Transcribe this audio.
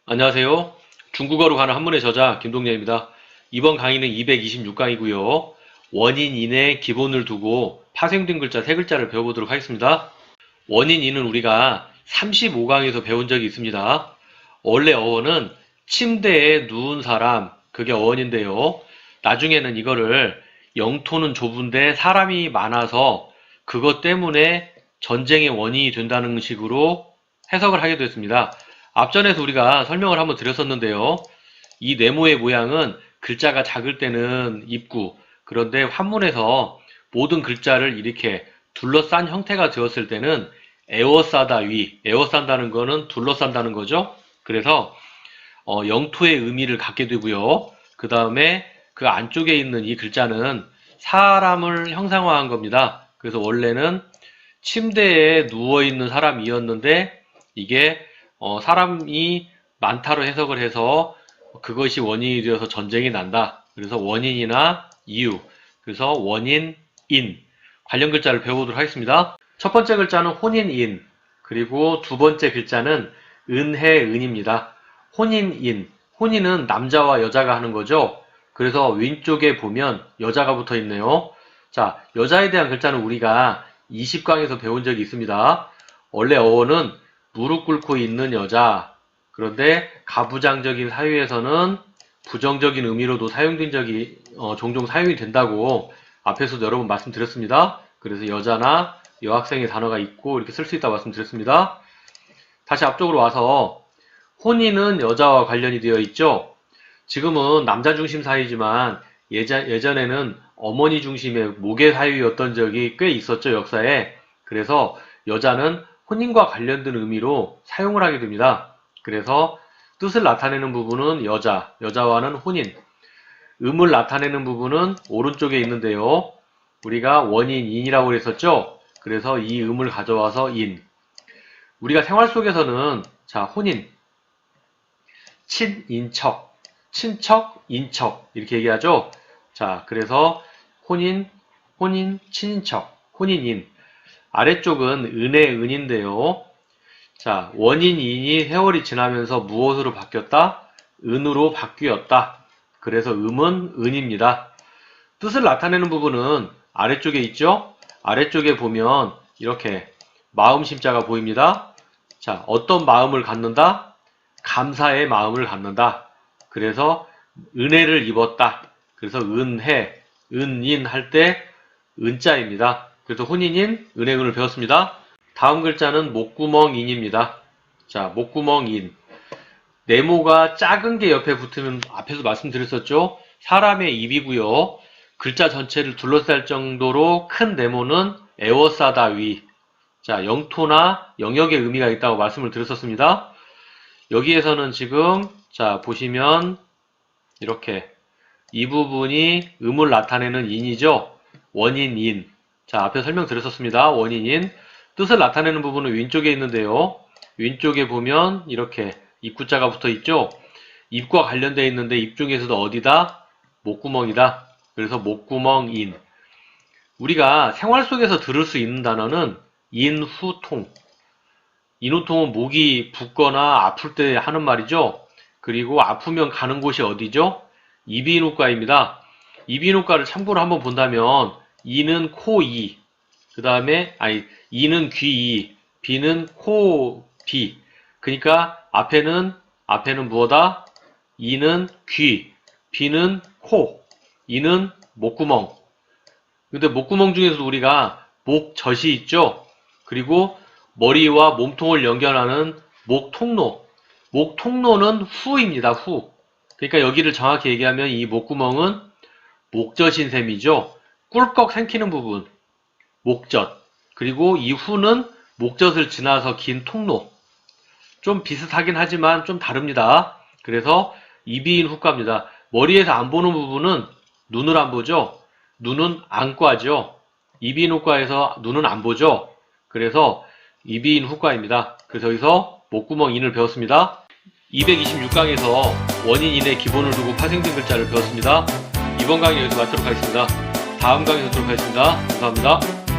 안녕하세요. 중국어로 가는 한문의 저자 김동렬입니다. 이번 강의는 226강이고요. 원인인의 기본을 두고 파생된 글자 3글자를 배워보도록 하겠습니다. 원인인은 우리가 35강에서 배운 적이 있습니다. 원래 어원은 침대에 누운 사람, 그게 어원인데요. 나중에는 이거를 영토는 좁은데 사람이 많아서 그것 때문에 전쟁의 원인이 된다는 식으로 해석을 하게 됐습니다. 앞전에서 우리가 설명을 한번 드렸었는데요. 이 네모의 모양은 글자가 작을 때는 입구, 그런데 한문에서 모든 글자를 이렇게 둘러싼 형태가 되었을 때는 에워싸다 위, 에워싼다는 거는 둘러싼다는 거죠. 그래서 영토의 의미를 갖게 되고요. 그 다음에 그 안쪽에 있는 이 글자는 사람을 형상화한 겁니다. 그래서 원래는 침대에 누워있는 사람이었는데 이게 사람이 많다로 해석을 해서 그것이 원인이 되어서 전쟁이 난다. 그래서 원인이나 이유, 그래서 원인, 인 관련 글자를 배워보도록 하겠습니다. 첫 번째 글자는 혼인인, 그리고 두 번째 글자는 은혜은입니다. 혼인인, 혼인은 남자와 여자가 하는 거죠. 그래서 왼쪽에 보면 여자가 붙어 있네요. 자, 여자에 대한 글자는 우리가 20강에서 배운 적이 있습니다. 원래 어원은 무릎 꿇고 있는 여자, 그런데 가부장적인 사유에서는 부정적인 의미로도 사용된 적이 종종 사용이 된다고 앞에서도 여러 번 말씀드렸습니다. 그래서 여자나 여학생의 단어가 있고 이렇게 쓸 수 있다고 말씀드렸습니다. 다시 앞쪽으로 와서 혼인은 여자와 관련이 되어 있죠. 지금은 남자 중심 사유지만 예전에는 어머니 중심의 모계 사유였던 적이 꽤 있었죠, 역사에. 그래서 여자는 혼인과 관련된 의미로 사용을 하게 됩니다. 그래서 뜻을 나타내는 부분은 여자, 여자와는 혼인. 음을 나타내는 부분은 오른쪽에 있는데요. 우리가 원인, 인이라고 했었죠. 그래서 이 음을 가져와서 인. 우리가 생활 속에서는 자, 혼인, 친인척, 친척, 인척 이렇게 얘기하죠. 자, 그래서 혼인, 친인척, 혼인인. 아래쪽은 은의 은인데요. 자, 원인, 인이 세월이 지나면서 무엇으로 바뀌었다? 은으로 바뀌었다. 그래서 음은 은입니다. 뜻을 나타내는 부분은 아래쪽에 있죠? 아래쪽에 보면 이렇게 마음 심자가 보입니다. 자, 어떤 마음을 갖는다? 감사의 마음을 갖는다. 그래서 은혜를 입었다. 그래서 은혜, 은인 할 때 은자입니다. 그래서 혼인인, 은혜은을 배웠습니다. 다음 글자는 목구멍인입니다. 자, 목구멍인. 네모가 작은 게 옆에 붙으면 앞에서 말씀드렸었죠. 사람의 입이고요. 글자 전체를 둘러쌀 정도로 큰 네모는 에워싸다 위. 자, 영토나 영역의 의미가 있다고 말씀을 드렸었습니다. 여기에서는 지금 자 보시면 이렇게 이 부분이 음을 나타내는 인이죠. 원인인. 자, 앞에 설명드렸었습니다. 원인인. 뜻을 나타내는 부분은 왼쪽에 있는데요. 왼쪽에 보면 이렇게 입구자가 붙어 있죠. 입과 관련되어 있는데 입 중에서도 어디다? 목구멍이다. 그래서 목구멍인. 우리가 생활 속에서 들을 수 있는 단어는 인후통. 인후통은 목이 붓거나 아플 때 하는 말이죠. 그리고 아프면 가는 곳이 어디죠? 이비인후과입니다. 이비인후과를 참고로 한번 본다면 이는 코 이, 그 다음에 이는 귀 이, 비는 코 비. 그러니까 앞에는 뭐다? 이는 귀, 비는 코, 이는 목구멍. 근데 목구멍 중에서도 우리가 목젖이 있죠. 그리고 머리와 몸통을 연결하는 목통로. 목통로는 후입니다. 후. 그러니까 여기를 정확히 얘기하면 이 목구멍은 목젖인 셈이죠. 꿀꺽 생기는 부분. 목젖. 그리고 이 후는 목젖을 지나서 긴 통로. 좀 비슷하긴 하지만 좀 다릅니다. 그래서 이비인 후과입니다. 머리에서 안 보는 부분은 눈을 안 보죠. 눈은 안과죠. 이비인 후과에서 눈은 안 보죠. 그래서 이비인 후과입니다. 그래서 여기서 목구멍 인을 배웠습니다. 226강에서 원인인의 기본을 두고 파생된 글자를 배웠습니다. 이번 강의 여기서 마치도록 하겠습니다. 다음 강의 뵙도록 하겠습니다. 감사합니다.